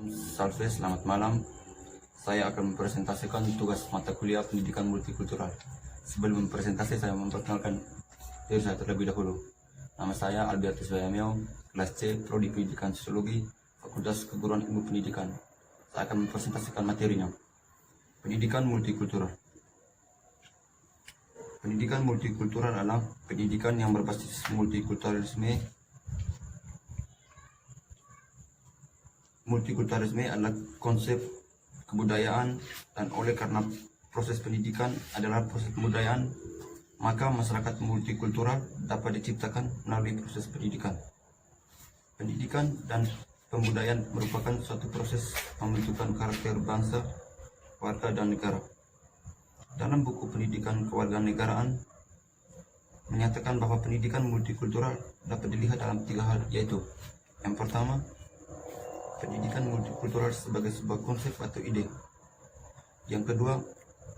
Salve, selamat malam. Saya akan mempresentasikan tugas mata kuliah pendidikan multikultural. Sebelum mempresentasi, saya memperkenalkan diri saya terlebih dahulu. Nama saya Albertus Bayamio, kelas C, Prodi Pendidikan Sosiologi, Fakultas Keguruan Ilmu Pendidikan. Saya akan mempresentasikan materinya. Pendidikan multikultural. Pendidikan multikultural adalah pendidikan yang berbasis multikulturalisme. Multikulturalisme adalah konsep kebudayaan, dan oleh karena proses pendidikan adalah proses kebudayaan, maka masyarakat multikultural dapat diciptakan melalui proses pendidikan. Pendidikan dan pembudayaan merupakan suatu proses pembentukan karakter bangsa, warga, dan negara. Dalam buku Pendidikan Kewarganegaraan menyatakan bahwa pendidikan multikultural dapat dilihat dalam 3 hal, yaitu yang pertama, pendidikan multikultural sebagai sebuah konsep atau ide. Yang kedua,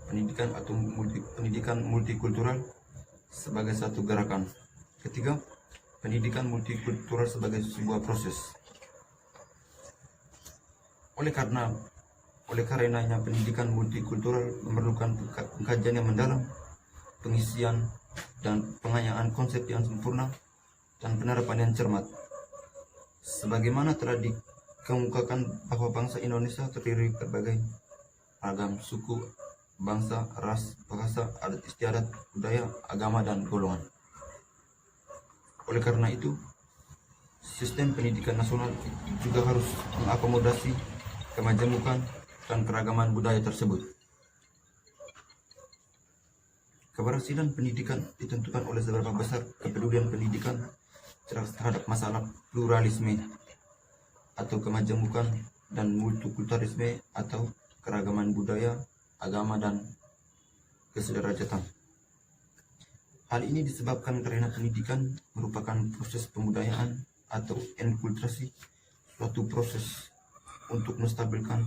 pendidikan multikultural sebagai satu gerakan. Ketiga, pendidikan multikultural sebagai sebuah proses. Oleh karenanya pendidikan multikultural memerlukan pengkajian yang mendalam, pengisian dan pengayaan konsep yang sempurna, dan penerapan yang cermat. Sebagaimana telah dikemukakan bahwa bangsa Indonesia terdiri berbagai ragam suku, bangsa, ras, bahasa, adat istiadat, budaya, agama, dan golongan. Oleh karena itu, sistem pendidikan nasional juga harus mengakomodasi kemajemukan dan keragaman budaya tersebut. Keberhasilan pendidikan ditentukan oleh seberapa besar kepedulian pendidikan terhadap masalah pluralisme atau kemajemukan dan multikulturalisme atau keragaman budaya, agama, dan kesederajatan. Hal ini disebabkan karena pendidikan merupakan proses pembudayaan atau enkulturasi, suatu proses untuk menstabilkan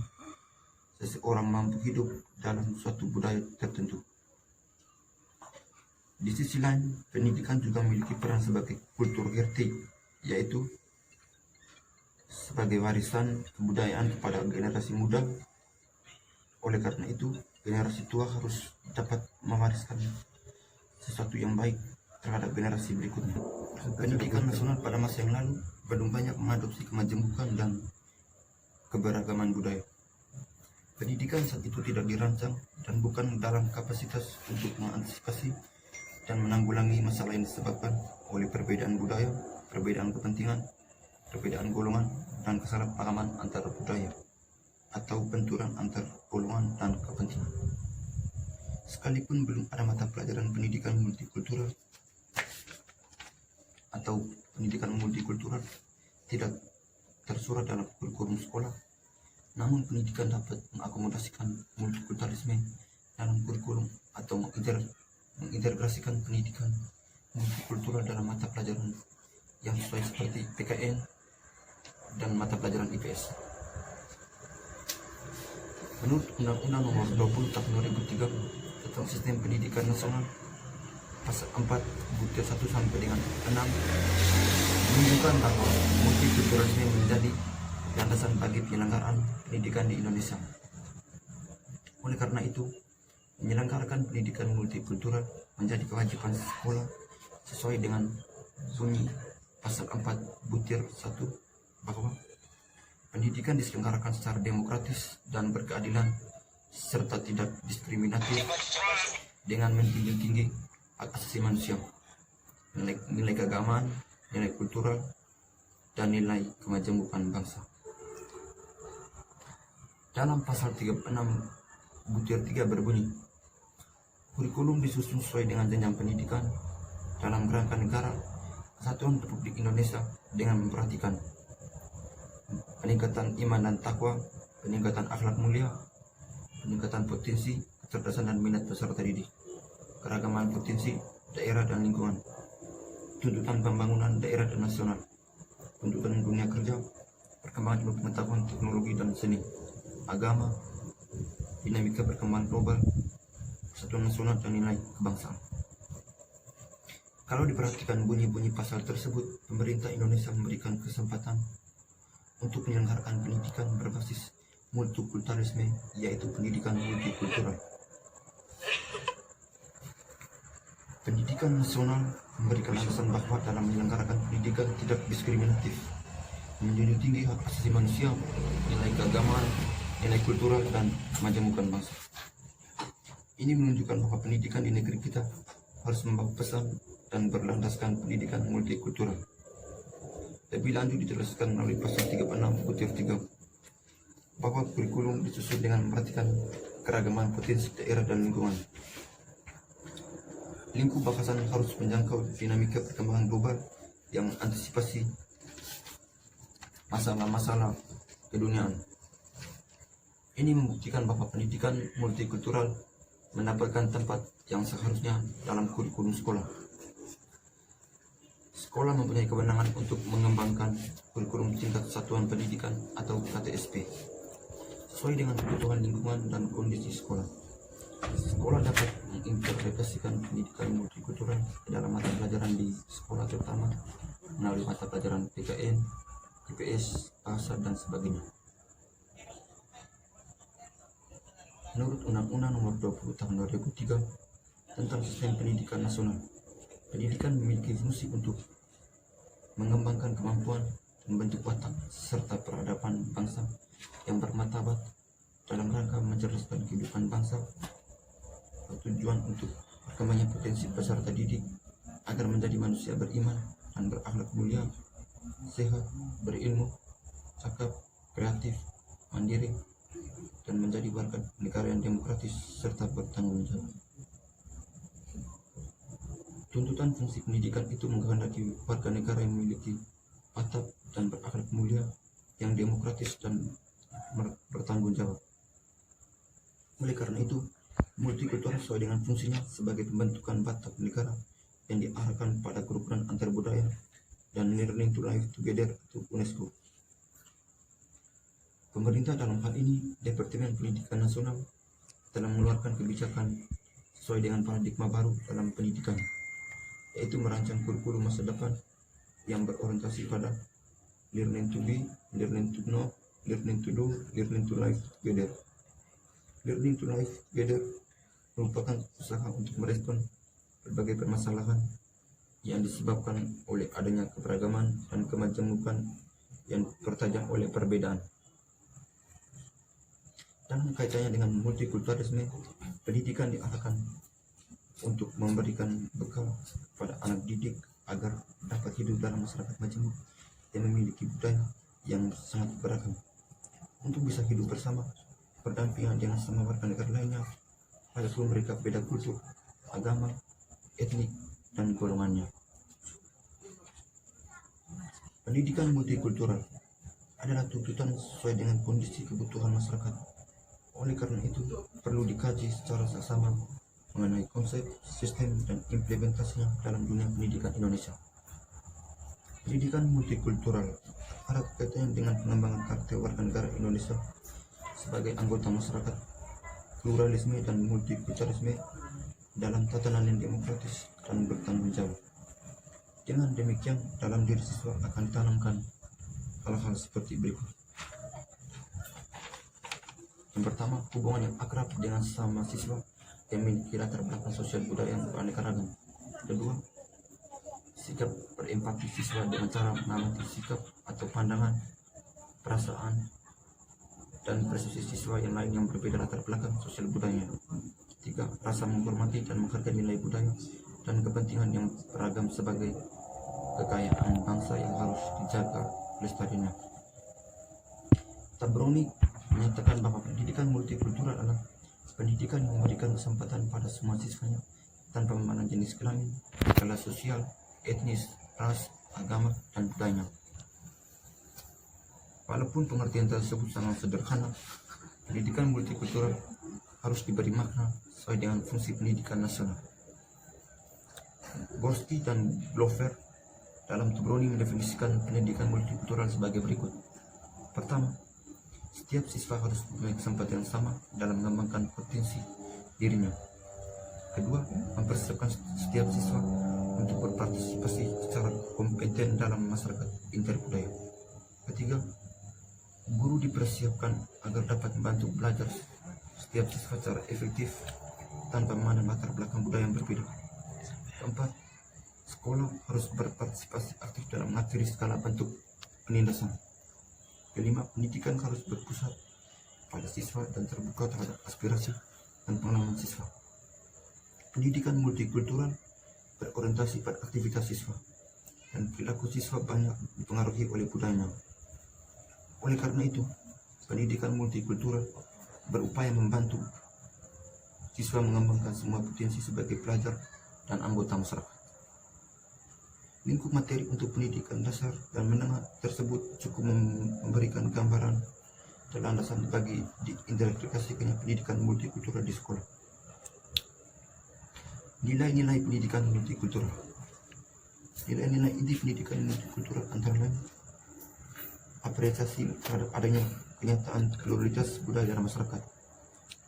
seseorang mampu hidup dalam suatu budaya tertentu. Di sisi lain, pendidikan juga memiliki peran sebagai kultur heritage, yaitu sebagai warisan kebudayaan kepada generasi muda. Oleh karena itu, generasi tua harus dapat mewariskan sesuatu yang baik terhadap generasi berikutnya. Pendidikan nasional pada masa yang lalu belum banyak mengadopsi kemajemukan dan keberagaman budaya. Pendidikan saat itu tidak dirancang dan bukan dalam kapasitas untuk mengantisipasi dan menanggulangi masalah yang disebabkan oleh perbedaan budaya, perbedaan kepentingan, perbedaan golongan, dan kesalahpahaman antar budaya atau benturan antar golongan dan kepentingan. Sekalipun belum ada mata pelajaran pendidikan multikultural atau pendidikan multikultural tidak tersurat dalam kurikulum sekolah, namun pendidikan dapat mengakomodasikan multikulturalisme dalam kurikulum atau mengintegrasikan pendidikan multikultural dalam mata pelajaran yang sesuai seperti PKN dan mata pelajaran IPS. Menurut Undang-Undang Nomor 20 Tahun 2003 tentang Sistem Pendidikan Nasional, Pasal 4 butir 1 sampai dengan 6 menunjukkan bahwa multikulturalisme menjadi landasan bagi penyelenggaraan pendidikan di Indonesia. Oleh karena itu, menyelenggarakan pendidikan multikultural menjadi kewajiban sekolah sesuai dengan bunyi Pasal 4 butir 1 bahwa pendidikan diselenggarakan secara demokratis dan berkeadilan serta tidak diskriminatif dengan menjunjung tinggi hak asasi manusia, nilai keagamaan, nilai kultural, dan nilai kemajemukan bangsa. Dalam pasal 36 butir 3 berbunyi, kurikulum disusun sesuai dengan jenjang pendidikan dalam kerangka negara Kesatuan Republik Indonesia dengan memperhatikan peningkatan iman dan takwa, peningkatan akhlak mulia, peningkatan potensi, kecerdasan dan minat peserta didik, keragaman potensi daerah dan lingkungan, tuntutan pembangunan daerah dan nasional, tuntutan dunia kerja, perkembangan ilmu pengetahuan, teknologi dan seni, agama, dinamika perkembangan global, persatuan nasional, dan nilai kebangsaan. Kalau diperhatikan bunyi-bunyi pasal tersebut, pemerintah Indonesia memberikan kesempatan untuk menyelenggarakan pendidikan berbasis multikulturalisme, yaitu pendidikan multikultural. Pendidikan nasional memberikan alasan bahwa dalam menyelenggarakan pendidikan tidak diskriminatif, menjunjung tinggi hak asasi manusia, nilai keagamaan, nilai kultural, dan kemajemukan bangsa. Ini menunjukkan bahwa pendidikan di negeri kita harus membawa pesan dan berlandaskan pendidikan multikultural. Lebih lanjut dijelaskan melalui pasal 36 butir 3 bahwa kurikulum disusun dengan memperhatikan keragaman potensi daerah dan lingkungan. Lingkup bahasan harus menjangkau dinamika perkembangan global yang antisipasi masalah-masalah keduniaan. Ini membuktikan bahwa pendidikan multikultural mendapatkan tempat yang seharusnya dalam kurikulum sekolah. Sekolah mempunyai kewenangan untuk mengembangkan kurikulum tingkat satuan pendidikan atau KTSP sesuai dengan kebutuhan lingkungan dan kondisi sekolah. Sekolah dapat menginterpretasikan pendidikan multikultural dalam mata pelajaran di sekolah, terutama melalui mata pelajaran PKN, IPS, bahasa, dan sebagainya. Menurut Undang-Undang Nomor 20 Tahun 2003 tentang Sistem Pendidikan Nasional, pendidikan memiliki fungsi untuk mengembangkan kemampuan, membentuk watak, serta peradaban bangsa yang bermartabat dalam rangka mencerdaskan kehidupan bangsa, bertujuan untuk perkembangan potensi peserta didik agar menjadi manusia beriman dan berakhlak mulia, sehat, berilmu, cakap, kreatif, mandiri, dan menjadi warga negara yang demokratis serta bertanggung jawab. Tuntutan fungsi pendidikan itu menghendaki warga negara yang memiliki watak dan berakhlak mulia, yang demokratis dan bertanggung jawab. Oleh karena itu, multikultural sesuai dengan fungsinya sebagai pembentukan watak negara yang diarahkan pada kerukunan antar budaya dan learning to live together atau UNESCO. Pemerintah dalam hal ini, Departemen Pendidikan Nasional, telah mengeluarkan kebijakan sesuai dengan paradigma baru dalam pendidikan, yaitu merancang kurikulum masa depan yang berorientasi pada learning to be, learning to know, learning to do, learning to live together. Learning to live together merupakan usaha untuk merespon berbagai permasalahan yang disebabkan oleh adanya keberagaman dan kemajemukan yang tertajam oleh perbedaan. Dalam kaitannya dengan multikulturalisme, pendidikan diarahkan untuk memberikan bekal pada anak didik agar dapat hidup dalam masyarakat majemuk yang memiliki budaya yang sangat beragam, untuk bisa hidup bersama, berdampingan dengan sama warga negara lainnya, walaupun mereka beda kultur, agama, etnik, dan golongannya. Pendidikan multikultural adalah tuntutan sesuai dengan kondisi kebutuhan masyarakat. Oleh karena itu, perlu dikaji secara seksama mengenai konsep, sistem, dan implementasinya dalam dunia pendidikan Indonesia. Pendidikan multikultural erat kaitannya dengan pengembangan karakter warga negara Indonesia sebagai anggota masyarakat, pluralisme dan multikulturalisme dalam tatanan yang demokratis dan bertanggung jawab. Dengan demikian, dalam diri siswa akan ditanamkan hal-hal seperti berikut. Yang pertama, hubungan yang akrab dengan sesama siswa yang memiliki latar belakang sosial budaya yang beraneka ragam. Kedua, sikap berempati siswa dengan cara mengamati sikap atau pandangan, perasaan, dan persepsi siswa yang lain yang berbeda latar belakang sosial budaya. Tiga, rasa menghormati dan menghargai nilai budaya dan kepentingan yang beragam sebagai kekayaan bangsa yang harus dijaga lestarinya. Tabroni menyatakan bahwa pendidikan multikultural adalah pendidikan yang memberikan kesempatan pada semua siswanya tanpa memandang jenis kelamin, kelas sosial, etnis, ras, agama, dan budaya. Walaupun pengertian tersebut sangat sederhana, pendidikan multikultural harus diberi makna sesuai dengan fungsi pendidikan nasional. Gorski dan Glover dalam Tabroni mendefinisikan pendidikan multikultural sebagai berikut. Pertama, setiap siswa harus mempunyai kesempatan yang sama dalam mengembangkan potensi dirinya. Kedua, mempersiapkan setiap siswa untuk berpartisipasi secara kompeten dalam masyarakat interbudaya. Ketiga, Guru dipersiapkan agar dapat membantu belajar setiap siswa secara efektif tanpa memandang latar belakang budaya yang berbeda. Keempat, sekolah harus berpartisipasi aktif dalam mengakhiri segala bentuk penindasan. Kelima, pendidikan harus berpusat pada siswa dan terbuka terhadap aspirasi dan pengalaman siswa. Pendidikan multikultural berorientasi pada aktivitas siswa dan perilaku siswa banyak dipengaruhi oleh budayanya. Oleh karena itu, pendidikan multikultural berupaya membantu siswa mengembangkan semua potensi sebagai pelajar dan anggota masyarakat. Lingkup materi untuk pendidikan dasar dan menengah tersebut cukup memberikan gambaran dan landasan bagi diintegrasikannya pendidikan multikultural di sekolah. Nilai-nilai pendidikan multikultural. Nilai-nilai inti pendidikan multikultural antara lain apresiasi terhadap adanya kenyataan pluralitas budaya dalam masyarakat,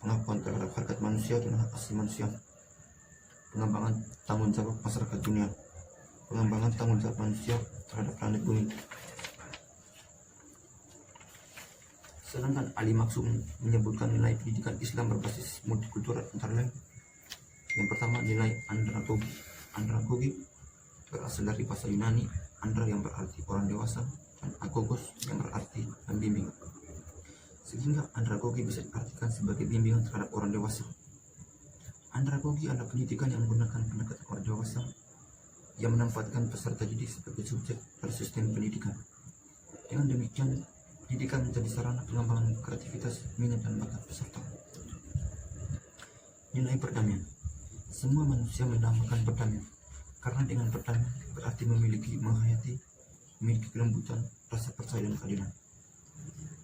pengakuan terhadap harkat manusia dan hak asasi manusia, pengembangan tanggung jawab masyarakat dunia, pengembangan tanggung jawab manusia terhadap planet bumi. Sedangkan ahli maksum menyebutkan nilai pendidikan Islam berbasis multikultural antara lain. Yang pertama, nilai andragogi. Andragogi berasal dari bahasa Yunani andra yang berarti orang dewasa dan agogos yang berarti membimbing. Sehingga andragogi bisa diartikan sebagai bimbingan terhadap orang dewasa. Andragogi adalah pendidikan yang menggunakan pendekatan orang dewasa yang menempatkan peserta didik sebagai subjek pada sistem pendidikan. Dengan demikian, pendidikan menjadi sarana pengembangan kreativitas, minat dan bakat peserta. Nilai perdamaian. Semua manusia mendambakan perdamaian, karena dengan perdamaian berarti menghayati, memiliki kelembutan, rasa percaya dan keadilan.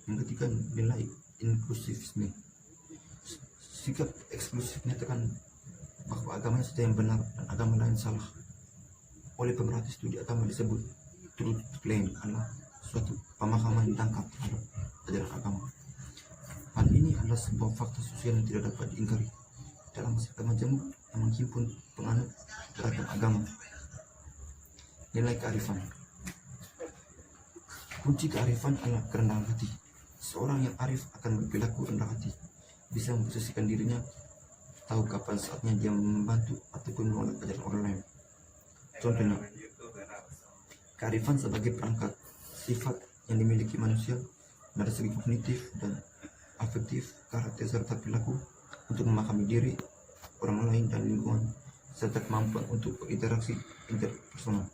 Yang ketiga, nilai inklusivisme. Sikap eksklusif menyatakan bahwa agamanya saja yang benar dan agama lain salah. Oleh pemerhati studi agama disebut truth claim adalah suatu pemahaman yang dangkal terhadap ajaran agama. Hal ini adalah sebuah fakta sosial yang tidak dapat diingkari dalam masyarakat majemuk yang menghimpun penganut beragam agama. Nilai kearifan. Kunci kearifan adalah kerendahan hati. Seorang yang arif akan berperilaku rendah hati, bisa memposisikan dirinya, tahu kapan saatnya dia membantu ataupun menolak ajaran orang lain. Contohnya, kearifan sebagai perangkat sifat yang dimiliki manusia dari segi kognitif dan afektif, karakter serta perilaku untuk memahami diri, orang lain dan lingkungan, serta kemampuan untuk berinteraksi interpersonal.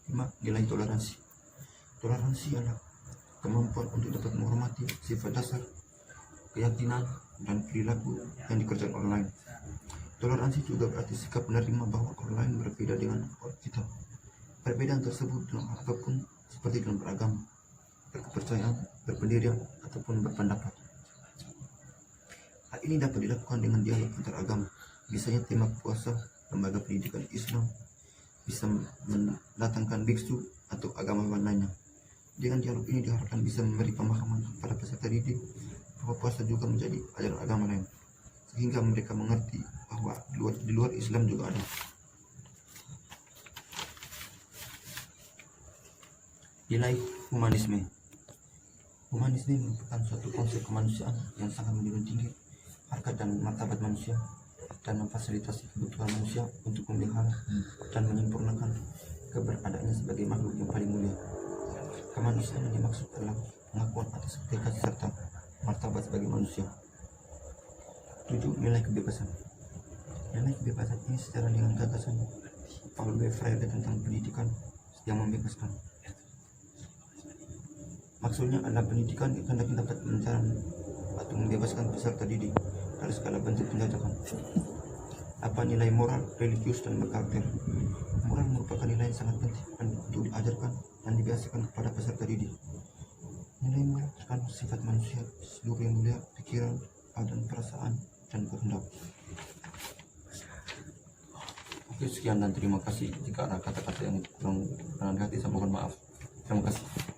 5. Nilai toleransi. Toleransi adalah kemampuan untuk dapat menghormati sifat dasar, keyakinan, dan perilaku yang dikerjakan orang lain. Toleransi juga berarti sikap menerima bahwa orang lain berbeda dengan kita. Perbedaan tersebut dalam hal apapun, seperti dalam beragama, berkepercayaan, berpendirian, ataupun berpendapat. Hal ini dapat dilakukan dengan dialog antar agama. Misalnya tema puasa, lembaga pendidikan Islam bisa mendatangkan biksu atau agamawan lainnya. Dengan dialog ini diharapkan bisa memberi pemahaman kepada peserta didik bahwa puasa juga menjadi ajaran agama lain, sehingga mereka mengerti bahwa di luar Islam juga ada. Nilai humanisme. Humanisme merupakan suatu konsep kemanusiaan yang sangat menjunjung tinggi harkat dan martabat manusia dan memfasilitasi kebutuhan manusia untuk memelihara dan menyempurnakan keberadaannya sebagai makhluk yang paling mulia. Kemanusiaan yang dimaksud adalah pengakuan atas hakikat serta martabat sebagai manusia. 7. Nilai kebebasan. Nilai kebebasan ini secara dengan gagasan Paul B. Freire tentang pendidikan yang membebaskan. Maksudnya adalah pendidikan yang dapat mencari atau membebaskan peserta didik dari segala bentuk penjajakan. Apa nilai moral, religius, dan berkarakter. Moral merupakan nilai yang sangat penting untuk diajarkan dan dibiasakan kepada peserta didik. Nilai moral terkandung sifat manusia seluruh yang mulia, pikiran, badan, perasaan, dan kehendak. Oke, sekian dan terima kasih. Jika ada kata-kata yang kurang berkenan hati, saya mohon maaf. Terima kasih.